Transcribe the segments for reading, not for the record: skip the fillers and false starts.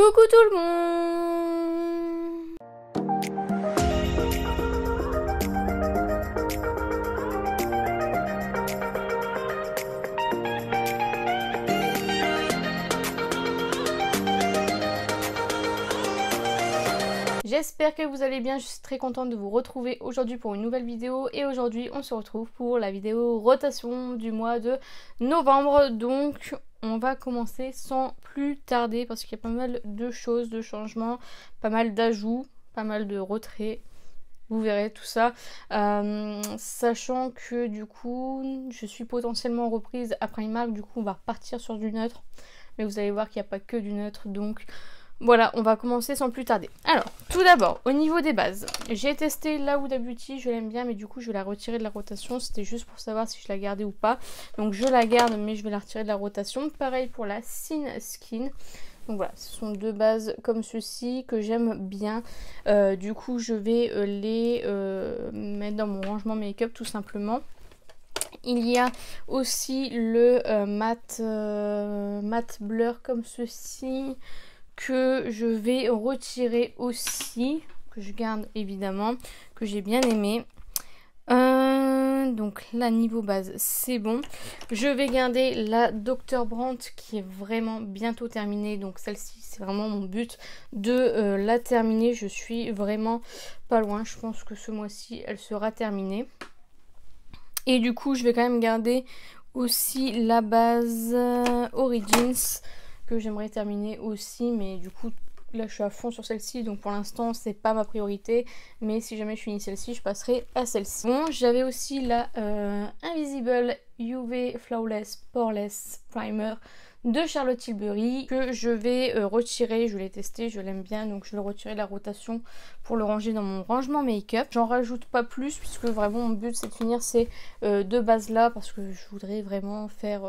Coucou tout le monde! J'espère que vous allez bien, je suis très contente de vous retrouver aujourd'hui pour une nouvelle vidéo et aujourd'hui on se retrouve pour la vidéo rotation du mois de novembre. Donc on va commencer sans plus tarder parce qu'il y a pas mal de choses, de changements, pas mal d'ajouts, pas mal de retraits. Vous verrez tout ça, sachant que du coup je suis potentiellement reprise à Primark, du coup on va repartir sur du neutre, mais vous allez voir qu'il n'y a pas que du neutre, donc voilà, on va commencer sans plus tarder. Alors, tout d'abord, au niveau des bases, j'ai testé la Huda Beauty, je l'aime bien, mais du coup je vais la retirer de la rotation, c'était juste pour savoir si je la gardais ou pas, donc je la garde, mais je vais la retirer de la rotation. Pareil pour la Sin Skin. Donc voilà, ce sont deux bases comme ceci que j'aime bien. Du coup, je vais les mettre dans mon rangement make-up tout simplement. Il y a aussi le matte blur comme ceci que je vais retirer aussi, que je garde évidemment, que j'ai bien aimé. Donc là niveau base c'est bon. Je vais garder la Dr Brandt qui est vraiment bientôt terminée. Donc celle-ci c'est vraiment mon but de la terminer. Je suis vraiment pas loin. Je pense que ce mois-ci elle sera terminée. Et du coup je vais quand même garder aussi la base Origins que j'aimerais terminer aussi. Mais du coup là je suis à fond sur celle-ci, donc pour l'instant c'est pas ma priorité, mais si jamais je finis celle-ci je passerai à celle-ci. Bon, j'avais aussi la Invisible UV Flawless Poreless Primer de Charlotte Tilbury que je vais retirer. Je l'ai testé, je l'aime bien, donc je vais le retirer de la rotation pour le ranger dans mon rangement make-up. J'en rajoute pas plus puisque vraiment mon but c'est de finir ces deux bases là, parce que je voudrais vraiment faire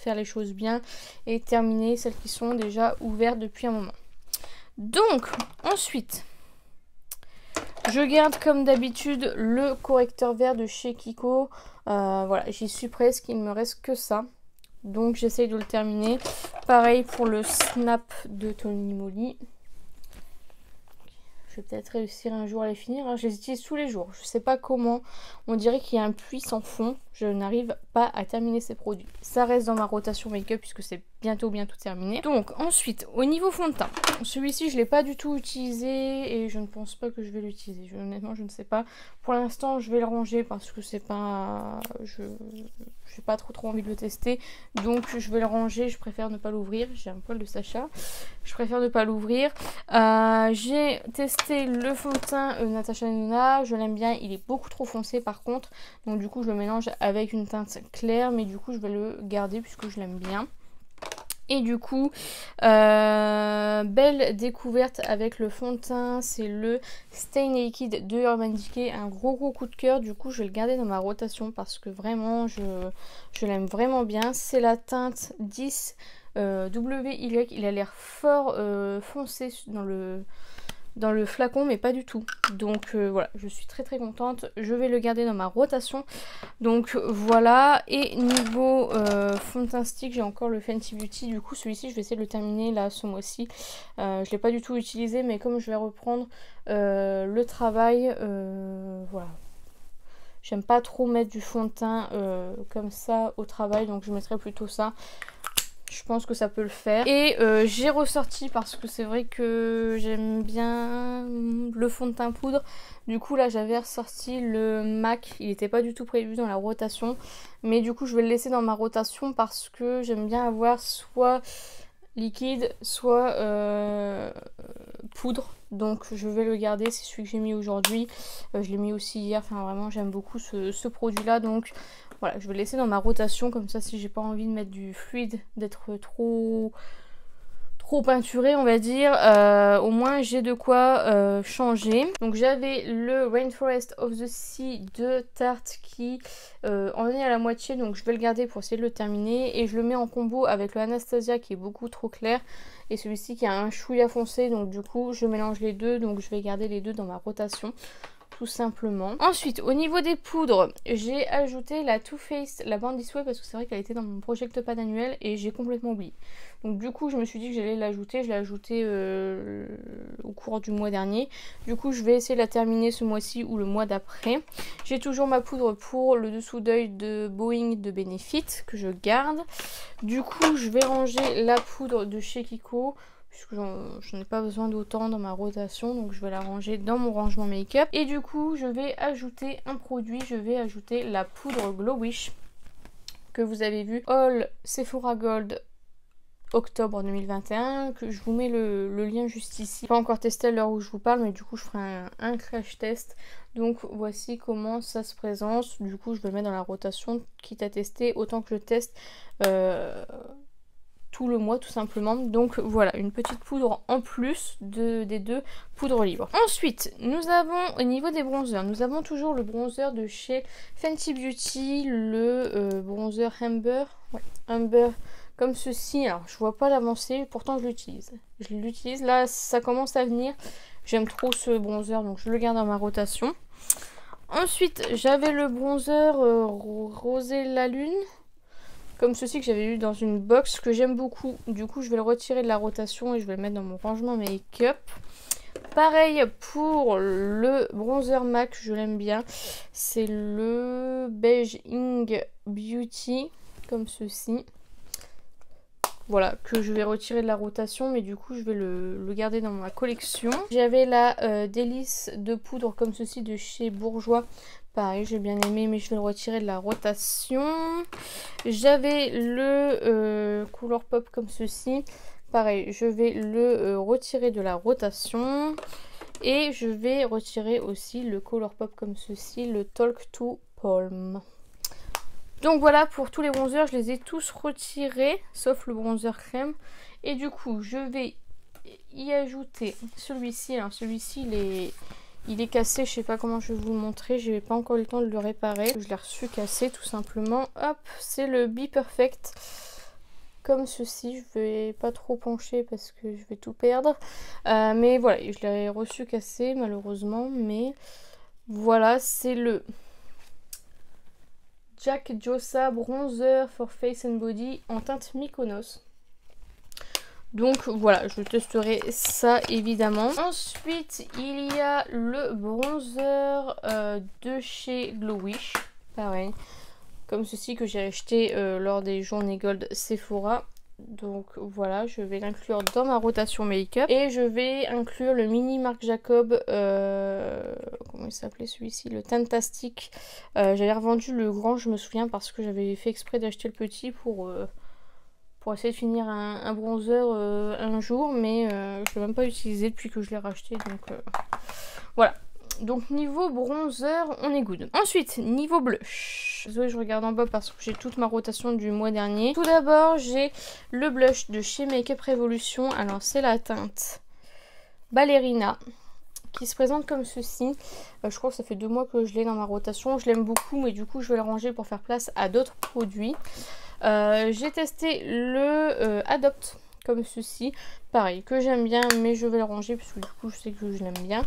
les choses bien et terminer celles qui sont déjà ouvertes depuis un moment. Donc ensuite je garde comme d'habitude le correcteur vert de chez Kiko. Voilà, j'y suis presque, il me reste que ça, donc j'essaye de le terminer. Pareil pour le Snap de Tony Moly. Je vais peut-être réussir un jour à les finir, hein. Je les utilise tous les jours, je sais pas comment, on dirait qu'il y a un puits sans fond, je n'arrive pas à terminer ces produits. Ça reste dans ma rotation make-up puisque c'est bientôt terminé. Donc ensuite au niveau fond de teint, celui-ci je l'ai pas du tout utilisé et je ne pense pas que je vais l'utiliser, honnêtement je ne sais pas. Pour l'instant je vais le ranger parce que c'est pas, j'ai pas trop envie de le tester, donc je vais le ranger. Je préfère ne pas l'ouvrir, j'ai un poil de Sacha, je préfère ne pas l'ouvrir. J'ai testé le fond de teint Natasha Denona, je l'aime bien, il est beaucoup trop foncé par contre, donc du coup je le mélange avec une teinte claire, mais du coup je vais le garder puisque je l'aime bien. Et du coup, belle découverte avec le fond de teint, c'est le Stay Naked de Urban Decay, un gros coup de cœur. Du coup je vais le garder dans ma rotation parce que vraiment je l'aime vraiment bien. C'est la teinte 10 WY, il a l'air fort foncé dans le flacon, mais pas du tout. Donc voilà, je suis très contente, je vais le garder dans ma rotation. Donc voilà. Et niveau fond de teint stick, j'ai encore le Fenty Beauty. Du coup celui-ci je vais essayer de le terminer là ce mois-ci. Je l'ai pas du tout utilisé, mais comme je vais reprendre le travail, voilà, j'aime pas trop mettre du fond de teint comme ça au travail, donc je mettrai plutôt ça. Je pense que ça peut le faire. Et j'ai ressorti parce que c'est vrai que j'aime bien le fond de teint poudre. Du coup là j'avais ressorti le MAC. Il n'était pas du tout prévu dans la rotation, mais du coup je vais le laisser dans ma rotation parce que j'aime bien avoir soit liquide soit poudre. Donc je vais le garder, c'est celui que j'ai mis aujourd'hui. Je l'ai mis aussi hier, enfin vraiment j'aime beaucoup ce produit là. Donc voilà, je vais le laisser dans ma rotation, comme ça si j'ai pas envie de mettre du fluide, d'être trop peinturé on va dire, au moins j'ai de quoi changer. Donc j'avais le Rainforest of the Sea de Tarte qui en est à la moitié, donc je vais le garder pour essayer de le terminer. Et je le mets en combo avec le Anastasia qui est beaucoup trop clair et celui-ci qui a un chouïa foncé, donc du coup je mélange les deux, donc je vais garder les deux dans ma rotation tout simplement. Ensuite, au niveau des poudres, j'ai ajouté la Too Faced, la Bandit Way, parce que c'est vrai qu'elle était dans mon Project Pad annuel et j'ai complètement oublié. Donc du coup, je me suis dit que j'allais l'ajouter. Je l'ai ajouté au cours du mois dernier. Du coup, je vais essayer de la terminer ce mois-ci ou le mois d'après. J'ai toujours ma poudre pour le dessous d'œil de Boeing de Benefit que je garde. Du coup, je vais ranger la poudre de chez Kiko, puisque j'en ai pas besoin d'autant dans ma rotation, donc je vais la ranger dans mon rangement make-up. Et du coup, je vais ajouter un produit, je vais ajouter la poudre Glow Wish que vous avez vu, All Sephora Gold octobre 2021, que je vous mets le lien juste ici. Pas encore testé à l'heure où je vous parle, mais du coup je ferai un crash test. Donc voici comment ça se présente. Du coup je vais le mettre dans la rotation, quitte à tester, autant que je teste tout le mois tout simplement. Donc voilà, une petite poudre en plus des deux poudres libres. Ensuite, nous avons au niveau des bronzers, nous avons toujours le bronzer de chez Fenty Beauty, le bronzer Amber. Ouais, Amber comme ceci. Alors je vois pas l'avancée, pourtant je l'utilise. Je l'utilise, là ça commence à venir. J'aime trop ce bronzer, donc je le garde dans ma rotation. Ensuite, j'avais le bronzer Rosé la Lune, comme ceci, que j'avais eu dans une box, que j'aime beaucoup. Du coup, je vais le retirer de la rotation et je vais le mettre dans mon rangement make-up. Pareil pour le bronzer MAC, je l'aime bien. C'est le Beige Ink Beauty, comme ceci. Voilà, que je vais retirer de la rotation, mais du coup je vais le garder dans ma collection. J'avais la délice de poudre comme ceci de chez Bourjois. Pareil, j'ai bien aimé, mais je vais le retirer de la rotation. J'avais le Color Pop comme ceci. Pareil, je vais le retirer de la rotation. Et je vais retirer aussi le Color Pop comme ceci, le Talk to Palm. Donc voilà, pour tous les bronzers, je les ai tous retirés, sauf le bronzer crème. Et du coup, je vais y ajouter celui-ci. Alors celui-ci, il est cassé, je sais pas comment je vais vous le montrer. Je n'ai pas encore eu le temps de le réparer. Je l'ai reçu cassé tout simplement. Hop, c'est le Be Perfect. Comme ceci, je vais pas trop pencher parce que je vais tout perdre. Mais voilà, je l'ai reçu cassé malheureusement. Mais voilà, c'est le Jack Josa Bronzer for Face and Body en teinte Mykonos. Donc voilà, je testerai ça évidemment. Ensuite, il y a le bronzer de chez Glow Wish. Pareil, comme ceci que j'ai acheté lors des journées Gold Sephora. Donc voilà, je vais l'inclure dans ma rotation make-up. Et je vais inclure le mini Marc Jacob, comment il s'appelait celui-ci, le Fantastic. J'avais revendu le grand, je me souviens, parce que j'avais fait exprès d'acheter le petit pour essayer de finir un bronzer un jour. Mais je ne l'ai même pas utilisé depuis que je l'ai racheté. Donc voilà. Donc niveau bronzer, on est good. Ensuite, niveau blush. Désolée, je regarde en bas parce que j'ai toute ma rotation du mois dernier. Tout d'abord, j'ai le blush de chez Makeup Revolution. Alors, c'est la teinte Ballerina qui se présente comme ceci. Je crois que ça fait 2 mois que je l'ai dans ma rotation. Je l'aime beaucoup, mais du coup, je vais le ranger pour faire place à d'autres produits. J'ai testé le Adopt comme ceci. Pareil, que j'aime bien, mais je vais le ranger parce que du coup, je sais que je l'aime bien.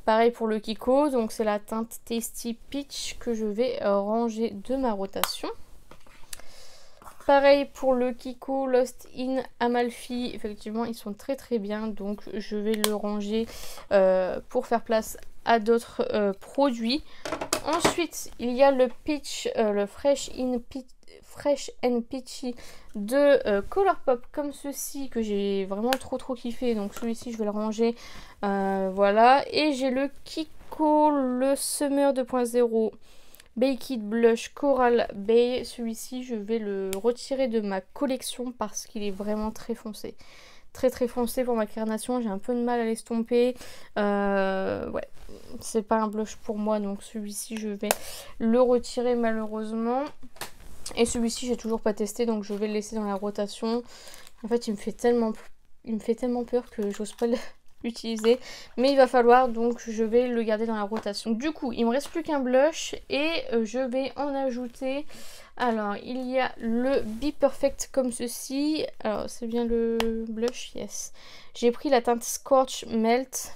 Pareil pour le Kiko, donc c'est la teinte Tasty Peach que je vais ranger de ma rotation. Pareil pour le Kiko Lost in Amalfi, effectivement ils sont très très bien, donc je vais le ranger pour faire place à d'autres produits. Ensuite il y a le Peach, le Fresh and Peachy de Colourpop comme ceci que j'ai vraiment trop kiffé, donc celui-ci je vais le ranger. Voilà, et j'ai le Kiko le Summer 2.0 Baked Blush Coral Bay. Celui-ci je vais le retirer de ma collection parce qu'il est vraiment très foncé. Très foncé pour ma carnation, j'ai un peu de mal à l'estomper. Ouais, c'est pas un blush pour moi, donc celui-ci je vais le retirer malheureusement. Et celui-ci j'ai toujours pas testé, donc je vais le laisser dans la rotation. En fait il me fait tellement peur que j'ose pas l'utiliser, mais il va falloir, donc je vais le garder dans la rotation. Du coup il me reste plus qu'un blush et je vais en ajouter. Alors il y a le Be Perfect comme ceci. Alors c'est bien le blush, yes. J'ai pris la teinte Scorch Melt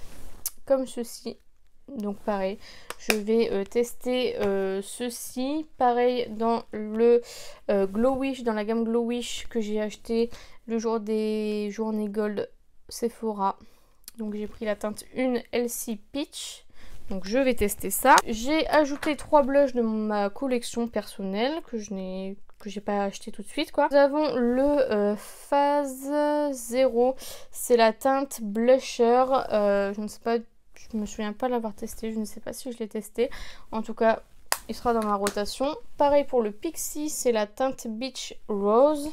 comme ceci. Donc pareil, je vais tester ceci. Pareil dans le Glow Wish, dans la gamme Glow Wish que j'ai acheté le jour des journées Gold Sephora. Donc j'ai pris la teinte 1 Elsie Peach. Donc je vais tester ça. J'ai ajouté 3 blushs de ma collection personnelle que j'ai pas acheté tout de suite quoi. Nous avons le Phase 0. C'est la teinte blusher. Je ne sais pas, je me souviens pas l'avoir testé. Je ne sais pas si je l'ai testé. En tout cas, il sera dans ma rotation. Pareil pour le Pixie, c'est la teinte Beach Rose.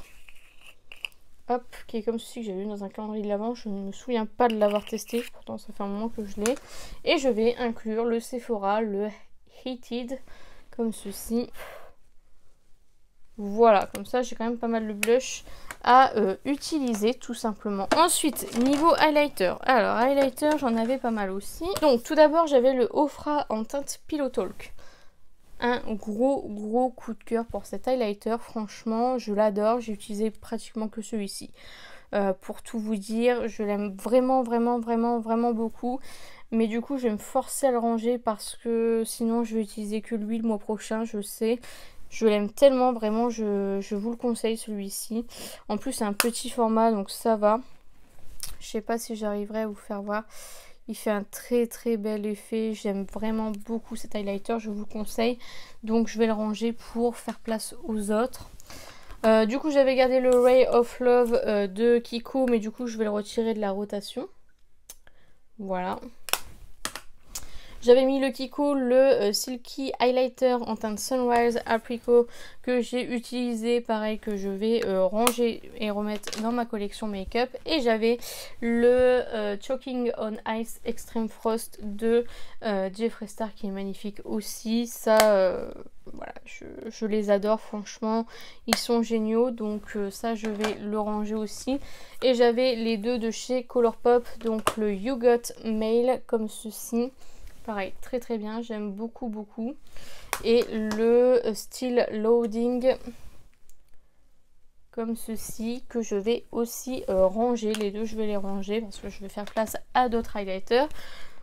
Hop, qui est comme ceci que j'ai vu dans un calendrier de l'avant. Je ne me souviens pas de l'avoir testé, pourtant ça fait un moment que je l'ai. Et je vais inclure le Sephora, le Heated, comme ceci. Voilà, comme ça j'ai quand même pas mal de blush à utiliser tout simplement. Ensuite, niveau highlighter. Alors, highlighter, j'en avais pas mal aussi. Donc, tout d'abord, j'avais le Ofra en teinte Pillow Talk. Un gros coup de cœur pour cet highlighter, franchement je l'adore, j'ai utilisé pratiquement que celui-ci. Pour tout vous dire, je l'aime vraiment beaucoup, mais du coup je vais me forcer à le ranger parce que sinon je vais utiliser que lui le mois prochain, je sais. Je l'aime tellement, vraiment, je vous le conseille celui-ci. En plus c'est un petit format donc ça va. Je sais pas si j'arriverai à vous faire voir. Il fait un très bel effet. J'aime vraiment beaucoup cet highlighter. Je vous le conseille. Donc je vais le ranger pour faire place aux autres. Du coup j'avais gardé le Ray of Love de Kiko. Mais du coup je vais le retirer de la rotation. Voilà. J'avais mis le Kiko, le Silky Highlighter en teinte Sunrise Apricot que j'ai utilisé, pareil que je vais ranger et remettre dans ma collection make-up. Et j'avais le Choking on Ice Extreme Frost de Jeffree Star qui est magnifique aussi. Ça, voilà, je les adore franchement, ils sont géniaux. Donc ça je vais le ranger aussi. Et j'avais les deux de chez Colourpop, donc le You Got Mail comme ceci. Pareil, très bien, j'aime beaucoup. Et le Still Loading comme ceci que je vais aussi ranger. Les deux je vais les ranger parce que je vais faire place à d'autres highlighters.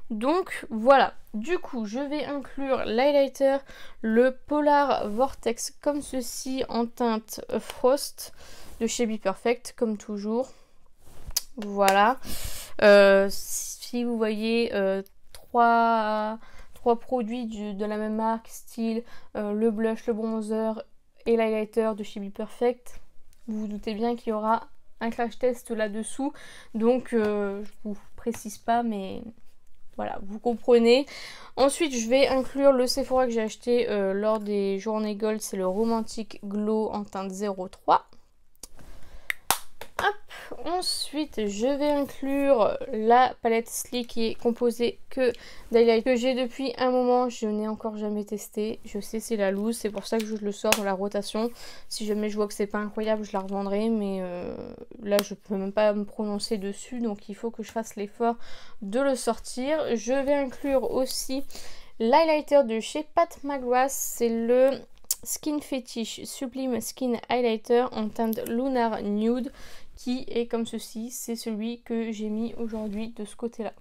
Donc voilà, du coup je vais inclure l'highlighter, le Polar Vortex comme ceci en teinte Frost de chez Be Perfect comme toujours. Voilà, si vous voyez trois produits de la même marque, style le blush, le bronzer et l'highlighter de chez Be Perfect. Vous vous doutez bien qu'il y aura un crash test là-dessous. Donc je vous précise pas, mais voilà, vous comprenez. Ensuite, je vais inclure le Sephora que j'ai acheté lors des journées Gold. C'est le Romantic Glow en teinte 03. Hop. Ensuite, je vais inclure la palette Sleek qui est composée que d'highlight que j'ai depuis un moment. Je n'ai encore jamais testé. Je sais c'est la loose, c'est pour ça que je le sors dans la rotation. Si jamais je vois que c'est pas incroyable, je la revendrai. Mais là, je peux même pas me prononcer dessus. Donc, il faut que je fasse l'effort de le sortir. Je vais inclure aussi l'highlighter de chez Pat McGrath. C'est le Skin Fetish Sublime Skin Highlighter en teinte Lunar Nude qui est comme ceci. C'est celui que j'ai mis aujourd'hui de ce côté là.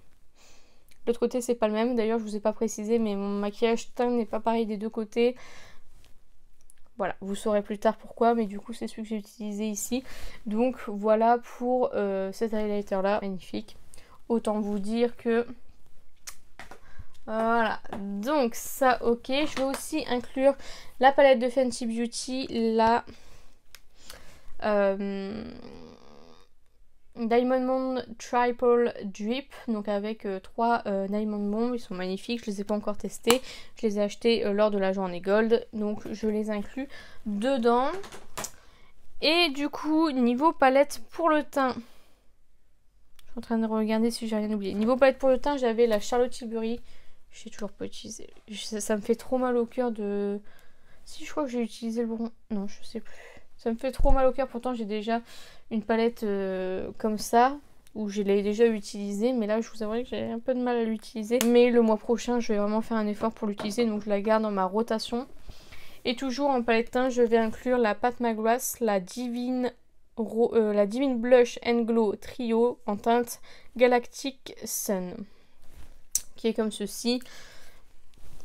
L'autre côté c'est pas le même, d'ailleurs je vous ai pas précisé mais mon maquillage teint n'est pas pareil des deux côtés. Voilà, vous saurez plus tard pourquoi, mais du coup c'est celui que j'ai utilisé ici. Donc voilà pour cet highlighter là, magnifique. Autant vous dire que voilà, donc ça ok. Je vais aussi inclure la palette de Fenty Beauty, la Diamond Bond Triple Drip, donc avec 3 Diamond Bond, ils sont magnifiques, je les ai pas encore testés, je les ai achetés lors de la journée Gold, donc je les inclus dedans. Et du coup, niveau palette pour le teint, je suis en train de regarder si j'ai rien oublié. Niveau palette pour le teint, j'avais la Charlotte Tilbury, j'ai toujours pas utilisé, ça me fait trop mal au cœur de... Si je crois que j'ai utilisé le bronze, non je sais plus. Ça me fait trop mal au cœur, pourtant j'ai déjà une palette comme ça, où je l'ai déjà utilisée, mais là je vous avouerai que j'ai un peu de mal à l'utiliser. Mais le mois prochain je vais vraiment faire un effort pour l'utiliser, donc je la garde dans ma rotation. Et toujours en palette teint, je vais inclure la Pat McGrath, la Divine Blush and Glow Trio en teinte Galactic Sun, qui est comme ceci.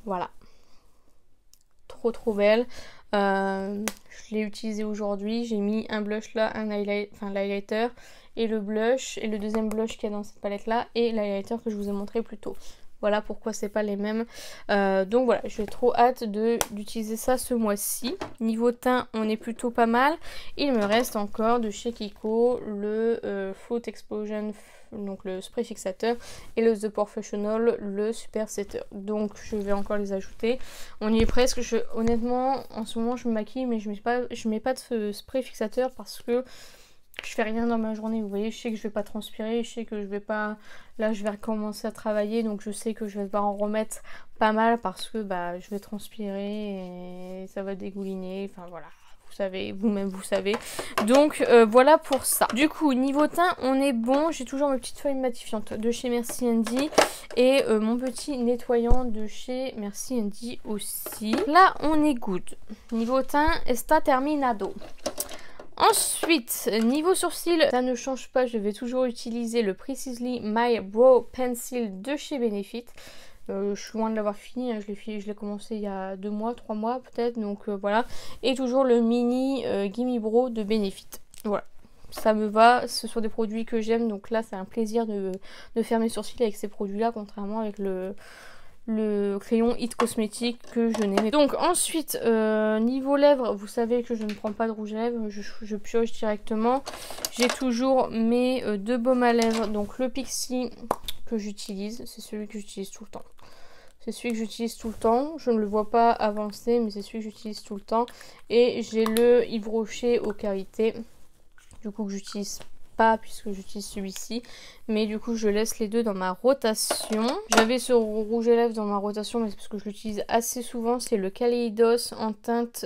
Voilà. Trop belle. Je l'ai utilisé aujourd'hui. J'ai mis un blush là, l'highlighter et le blush. Et le deuxième blush qu'il y a dans cette palette là. Et l'highlighter que je vous ai montré plus tôt. Voilà pourquoi c'est pas les mêmes. Donc voilà, j'ai trop hâte d'utiliser ça ce mois-ci. Niveau teint, on est plutôt pas mal. Il me reste encore de chez Kiko le Fruit Explosion, donc le spray fixateur, et le The Professional, le Super Setter. Donc je vais encore les ajouter. On y est presque. Honnêtement, en ce moment, je me maquille, mais je mets pas de spray fixateur parce que je fais rien dans ma journée, vous voyez, je sais que je vais pas transpirer, je sais que je vais pas, là je vais recommencer à travailler, donc je sais que je vais devoir en remettre pas mal parce que bah je vais transpirer et ça va dégouliner, enfin voilà, vous savez, vous-même vous savez. Donc voilà pour ça. Du coup, niveau teint, on est bon, j'ai toujours mes petites feuilles matifiantes de chez Merci Andy et mon petit nettoyant de chez Merci Andy aussi. Là, on est good. Niveau teint, está terminado. Ensuite, niveau sourcils, ça ne change pas, je vais toujours utiliser le Precisely My Brow Pencil de chez Benefit. Je suis loin de l'avoir fini, hein. Je l'ai commencé il y a 2 mois, 3 mois peut-être, donc voilà. Et toujours le mini Gimme Brow de Benefit. Voilà, ça me va, ce sont des produits que j'aime, donc là c'est un plaisir de faire mes sourcils avec ces produits-là, contrairement avec le crayon It Cosmetics que je n'aimais. Donc ensuite, niveau lèvres, vous savez que je ne prends pas de rouge à lèvres, je pioche directement. J'ai toujours mes 2 baumes à lèvres, donc le Pixi que j'utilise, c'est celui que j'utilise tout le temps. C'est celui que j'utilise tout le temps, je ne le vois pas avancer, mais c'est celui que j'utilise tout le temps. Et j'ai le Yves Rocher aux Carités, du coup que j'utilise pas puisque j'utilise celui-ci, mais du coup je laisse les deux dans ma rotation. J'avais ce rouge à lèvres dans ma rotation, mais c'est parce que je l'utilise assez souvent, c'est le Kaleidos en teinte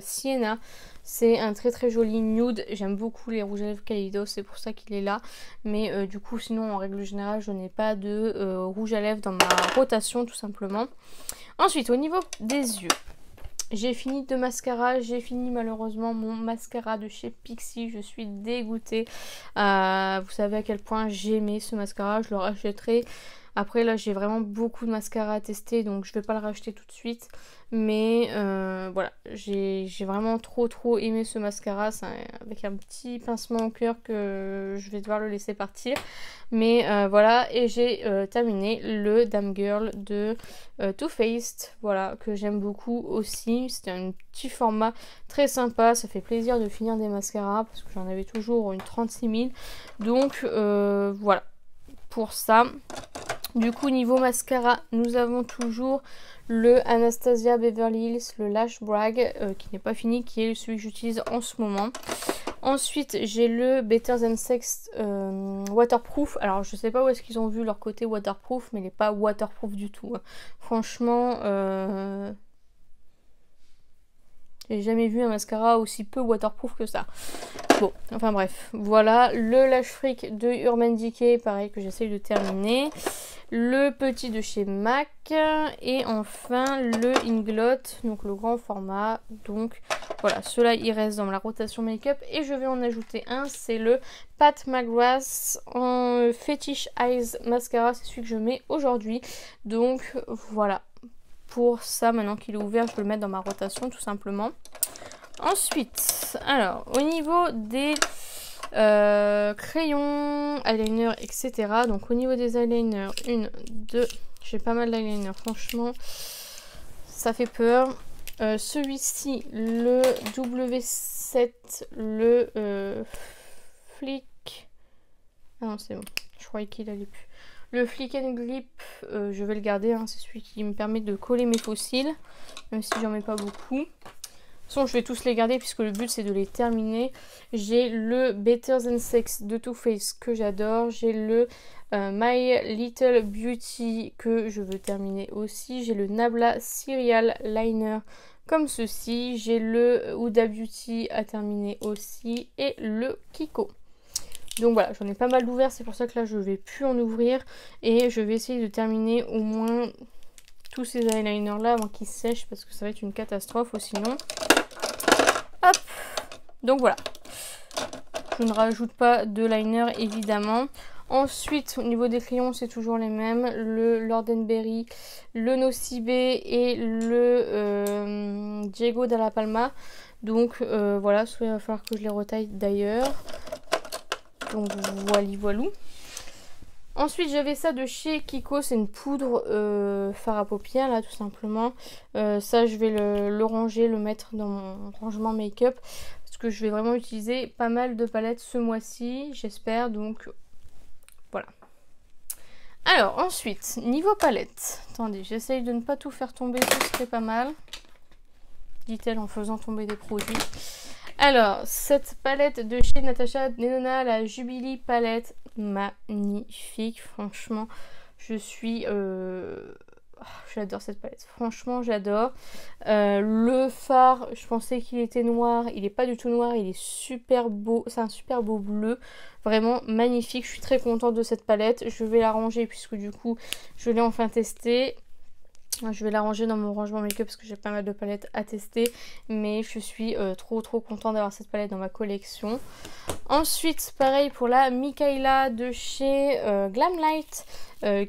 Sienna. C'est un très joli nude, j'aime beaucoup les rouges à lèvres Kaleidos, c'est pour ça qu'il est là. Mais du coup sinon en règle générale je n'ai pas de rouge à lèvres dans ma rotation tout simplement. Ensuite au niveau des yeux, j'ai fini de mascara, j'ai fini malheureusement mon mascara de chez Pixi, je suis dégoûtée. Vous savez à quel point j'aimais ce mascara, je le rachèterai. Après là j'ai vraiment beaucoup de mascara à tester, donc je vais pas le racheter tout de suite. Mais voilà, j'ai vraiment trop aimé ce mascara, avec un petit pincement au cœur que je vais devoir le laisser partir. Mais voilà, et j'ai terminé le Dame Girl de Too Faced, voilà, que j'aime beaucoup aussi. C'était un petit format très sympa, ça fait plaisir de finir des mascaras parce que j'en avais toujours une 36 000. Donc voilà, pour ça. Du coup, niveau mascara, nous avons toujours le Anastasia Beverly Hills, le Lash Brag, qui n'est pas fini, qui est celui que j'utilise en ce moment. Ensuite, j'ai le Better Than Sex Waterproof. Alors, je sais pas où est-ce qu'ils ont vu leur côté waterproof, mais il n'est pas waterproof du tout. Franchement, j'ai jamais vu un mascara aussi peu waterproof que ça. Bon, enfin bref. Voilà, le Lash Freak de Urban Decay, pareil, que j'essaye de terminer. Le petit de chez MAC. Et enfin, le Inglot, donc le grand format. Donc voilà, ceux-là, ils restent dans la rotation make-up. Et je vais en ajouter un, c'est le Pat McGrath en Fetish Eyes Mascara. C'est celui que je mets aujourd'hui. Donc voilà. Pour ça, maintenant qu'il est ouvert, je peux le mettre dans ma rotation tout simplement. Ensuite, alors au niveau des crayons, eyeliner, etc. Donc au niveau des eyeliners, 1, 2, j'ai pas mal d'eyeliner, franchement, ça fait peur. Celui-ci, le W7, le Flick. Ah non, c'est bon, je croyais qu'il allait plus. Le Flick and Grip, je vais le garder, hein, c'est celui qui me permet de coller mes faux cils, même si j'en mets pas beaucoup. De toute façon, je vais tous les garder puisque le but c'est de les terminer. J'ai le Better Than Sex de Too Faced que j'adore. J'ai le My Little Beauty que je veux terminer aussi. J'ai le Nabla Serial Liner comme ceci. J'ai le Huda Beauty à terminer aussi. Et le Kiko. Donc voilà, j'en ai pas mal d'ouverts, c'est pour ça que là je vais plus en ouvrir. Et je vais essayer de terminer au moins tous ces eyeliners là avant qu'ils sèchent parce que ça va être une catastrophe sinon. Hop, donc voilà. Je ne rajoute pas de liner évidemment. Ensuite, au niveau des crayons, c'est toujours les mêmes. Le Lord & Berry, le Nocibe et le Diego Dalla Palma. Donc voilà, soit il va falloir que je les retaille d'ailleurs. Donc voilou. Ensuite, j'avais ça de chez Kiko, c'est une poudre fard à paupières, là, tout simplement. Ça, je vais le ranger, le mettre dans mon rangement make-up, parce que je vais vraiment utiliser pas mal de palettes ce mois-ci, j'espère, donc voilà. Alors, ensuite, niveau palette, attendez, j'essaye de ne pas tout faire tomber, ce serait pas mal, dit-elle en faisant tomber des produits. Alors, cette palette de chez Natasha Denona, la Jubilee palette, magnifique, franchement, je suis... j'adore cette palette, franchement, j'adore. Le fard, je pensais qu'il était noir, il n'est pas du tout noir, il est super beau, c'est un super beau bleu, vraiment magnifique, je suis très contente de cette palette. Je vais la ranger puisque du coup, je l'ai enfin testée. Je vais la ranger dans mon rangement make-up parce que j'ai pas mal de palettes à tester. Mais je suis trop contente d'avoir cette palette dans ma collection. Ensuite, pareil pour la Mikaela de chez Glamlight.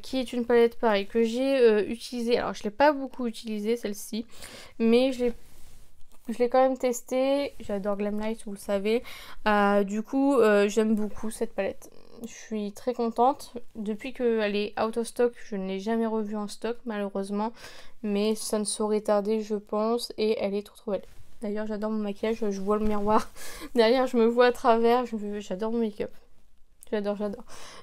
Qui est une palette pareil que j'ai utilisée. Alors je l'ai pas beaucoup utilisée celle-ci. Mais je l'ai quand même testée. J'adore Glamlight, vous le savez. Du coup, j'aime beaucoup cette palette. Je suis très contente. Depuis qu'elle est out of stock, je ne l'ai jamais revue en stock malheureusement. Mais ça ne saurait tarder je pense. Et elle est trop belle. D'ailleurs j'adore mon maquillage. Je vois le miroir derrière, je me vois à travers. J'adore mon make-up. J'adore.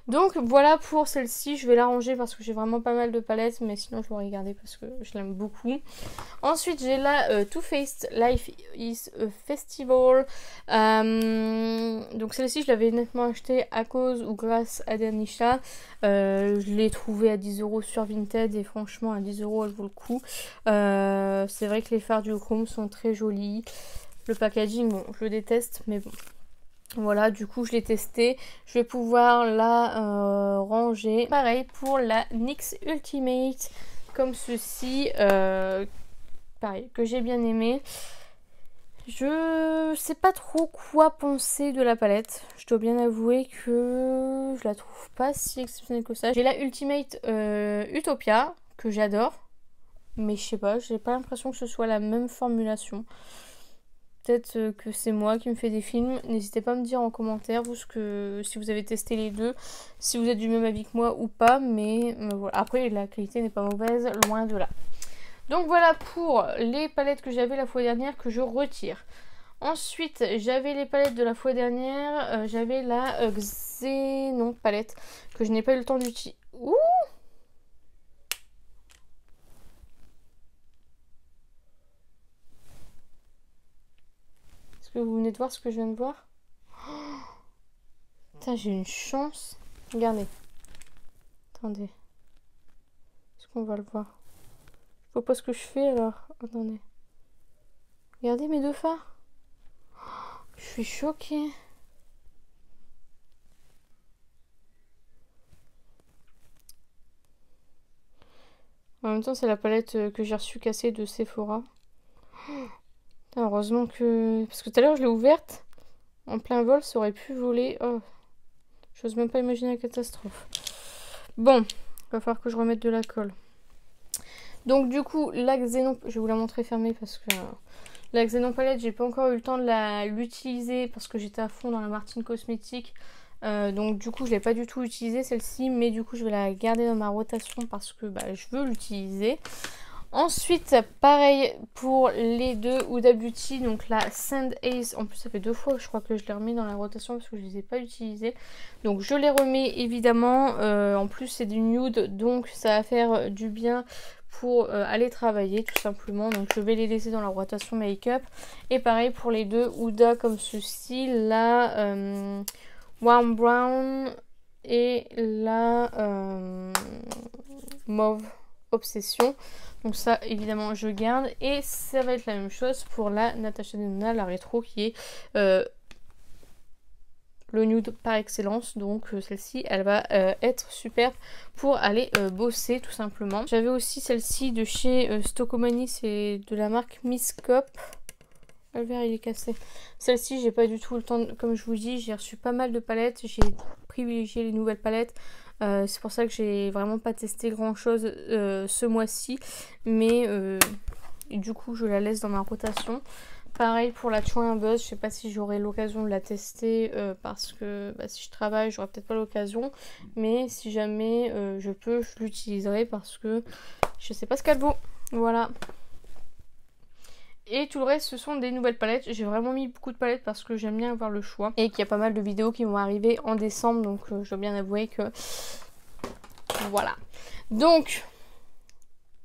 Donc voilà pour celle-ci. Je vais la ranger parce que j'ai vraiment pas mal de palettes. Mais sinon je vais regarder parce que je l'aime beaucoup. Ensuite j'ai la Too Faced Life is a Festival. Donc celle-ci je l'avais nettement achetée à cause ou grâce à Dernisha. Je l'ai trouvée à 10 € sur Vinted. Et franchement à 10 € elle vaut le coup. C'est vrai que les fards du chrome sont très jolis. Le packaging bon je le déteste mais bon. Voilà, du coup je l'ai testé, je vais pouvoir la ranger. Pareil pour la NYX Ultimate, comme ceci, pareil, que j'ai bien aimé. Je sais pas trop quoi penser de la palette, je dois bien avouer que je la trouve pas si exceptionnelle que ça. J'ai la Ultimate Utopia, que j'adore, mais je sais pas, j'ai pas l'impression que ce soit la même formulation. Peut-être que c'est moi qui me fais des films. N'hésitez pas à me dire en commentaire vous, si vous avez testé les deux, si vous êtes du même avis que moi ou pas. Mais voilà. Après, la qualité n'est pas mauvaise, loin de là. Donc voilà pour les palettes que j'avais la fois dernière que je retire. Ensuite, j'avais les palettes de la fois dernière. J'avais la Xénon palette que je n'ai pas eu le temps d'utiliser. Ouh! Que vous venez de voir ce que je viens de voir. Oh, putain, j'ai une chance. Regardez. Attendez. Est-ce qu'on va le voir? Je vois pas ce que je fais alors. Attendez. Regardez mes deux fards. Oh, je suis choquée. En même temps, c'est la palette que j'ai reçue cassée de Sephora. Oh. Heureusement que... Parce que tout à l'heure, je l'ai ouverte. En plein vol, ça aurait pu voler. Oh. J'ose même pas imaginer la catastrophe. Bon, il va falloir que je remette de la colle. Donc du coup, la Xénon... Je vais vous la montrer fermée parce que... La Xénon palette, j'ai pas encore eu le temps de l'utiliser parce que j'étais à fond dans la Martine Cosmétique. Donc du coup, je l'ai pas du tout utilisée celle-ci. Mais du coup, je vais la garder dans ma rotation parce que je veux l'utiliser. Ensuite, pareil pour les deux Huda Beauty, donc la Sand Ace, en plus ça fait 2 fois je crois que je les remets dans la rotation parce que je les ai pas utilisées. Donc je les remets évidemment, en plus c'est du nude donc ça va faire du bien pour aller travailler tout simplement. Donc je vais les laisser dans la rotation make-up. Et pareil pour les deux Huda comme ceci, la Warm Brown et la Mauve Obsession. Donc ça évidemment je garde. Et ça va être la même chose pour la Natasha Denona, la rétro qui est le nude par excellence. Donc celle-ci elle va être superbe pour aller bosser tout simplement. J'avais aussi celle-ci de chez Stockomanie, c'est de la marque Miss Cop. Le verre il est cassé. Celle-ci j'ai pas du tout le temps, comme je vous dis j'ai reçu pas mal de palettes. J'ai privilégier les nouvelles palettes. C'est pour ça que j'ai vraiment pas testé grand chose ce mois-ci. Mais du coup je la laisse dans ma rotation. Pareil pour la Chouin Buzz, je sais pas si j'aurai l'occasion de la tester parce que si je travaille, j'aurai peut-être pas l'occasion. Mais si jamais je peux, je l'utiliserai parce que je sais pas ce qu'elle vaut. Voilà. Et tout le reste, ce sont des nouvelles palettes. J'ai vraiment mis beaucoup de palettes parce que j'aime bien avoir le choix. Et qu'il y a pas mal de vidéos qui vont arriver en décembre. Donc je dois bien avouer que... Voilà. Donc,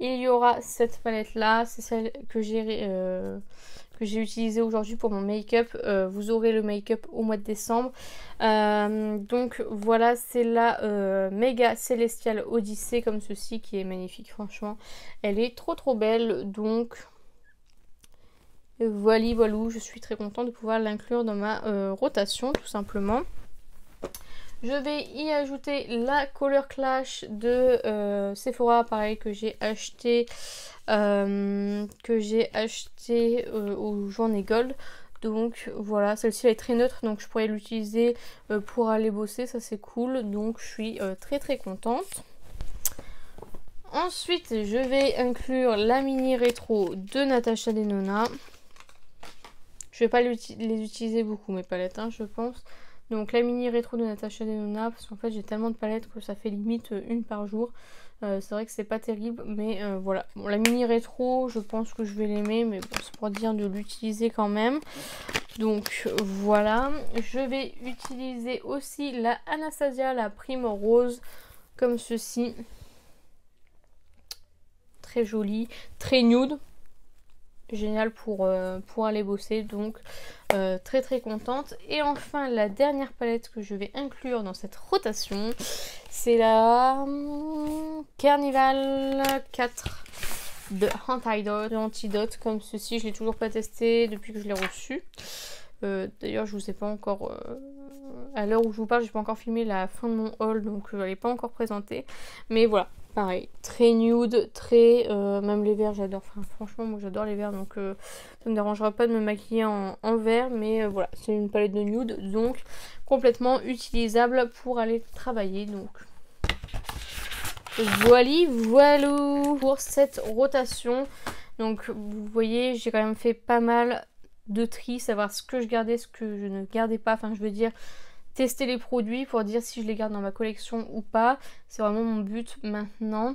il y aura cette palette-là. C'est celle que j'ai utilisé aujourd'hui pour mon make-up. Vous aurez le make-up au mois de décembre. Donc voilà, c'est la Mega Celestial Odyssey comme ceci qui est magnifique, franchement. Elle est trop belle. Donc voilà, je suis très contente de pouvoir l'inclure dans ma rotation tout simplement. Je vais y ajouter la Color Clash de Sephora, pareil, que j'ai acheté au Journée Gold. Donc voilà, celle-ci elle est très neutre, donc je pourrais l'utiliser pour aller bosser, ça c'est cool. Donc je suis très contente. Ensuite, je vais inclure la mini rétro de Natasha Denona. Je vais pas les utiliser beaucoup mes palettes, hein, je pense. Donc la mini rétro de Natasha Denona, parce qu'en fait j'ai tellement de palettes que ça fait limite une par jour. C'est vrai que c'est pas terrible, mais voilà. Bon, la mini rétro, je pense que je vais l'aimer, mais bon, c'est pour dire de l'utiliser quand même. Donc voilà. Je vais utiliser aussi la Anastasia, la Prime Rose, comme ceci. Très jolie, très nude. Génial pour aller bosser, donc très contente. Et enfin la dernière palette que je vais inclure dans cette rotation, c'est la Carnival 4 de Antidote, comme ceci. Je l'ai toujours pas testé depuis que je l'ai reçu. D'ailleurs je vous ai pas encore à l'heure où je vous parle, j'ai pas encore filmé la fin de mon haul, donc elle n'est pas encore présentée, mais voilà. Pareil, très nude, très... même les verts, j'adore. Enfin, franchement, moi, j'adore les verts. Donc, ça ne me dérangera pas de me maquiller en vert. Mais voilà, c'est une palette de nude. Donc, complètement utilisable pour aller travailler. Donc, voilà pour cette rotation. Donc, vous voyez, j'ai quand même fait pas mal de tri. Savoir ce que je gardais, ce que je ne gardais pas. Enfin, je veux dire... tester les produits pour dire si je les garde dans ma collection ou pas. C'est vraiment mon but maintenant.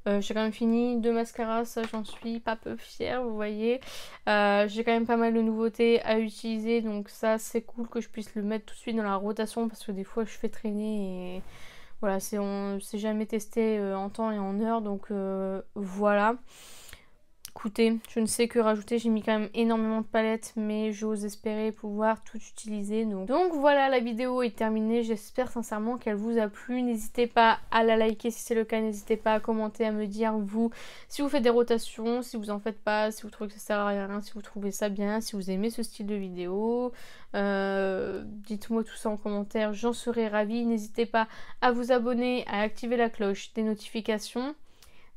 J'ai quand même fini 2 mascaras, ça j'en suis pas peu fière, vous voyez. J'ai quand même pas mal de nouveautés à utiliser, donc ça c'est cool que je puisse le mettre tout de suite dans la rotation parce que des fois je fais traîner et voilà, c'est jamais testé en temps et en heure, donc voilà. Écoutez, je ne sais que rajouter, j'ai mis quand même énormément de palettes, mais j'ose espérer pouvoir tout utiliser. Donc voilà, la vidéo est terminée, j'espère sincèrement qu'elle vous a plu. N'hésitez pas à la liker si c'est le cas, n'hésitez pas à commenter, à me dire vous, si vous faites des rotations, si vous en faites pas, si vous trouvez que ça sert à rien, si vous trouvez ça bien, si vous aimez ce style de vidéo. Dites-moi tout ça en commentaire, j'en serai ravie. N'hésitez pas à vous abonner, à activer la cloche des notifications.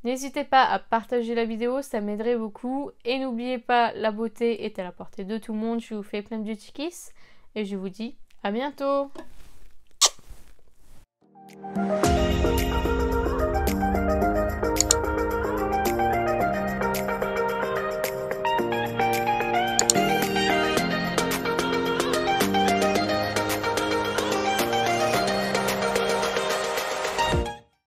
N'hésitez pas à partager la vidéo, ça m'aiderait beaucoup. Et n'oubliez pas, la beauté est à la portée de tout le monde. Je vous fais plein de beauty kiss et je vous dis à bientôt.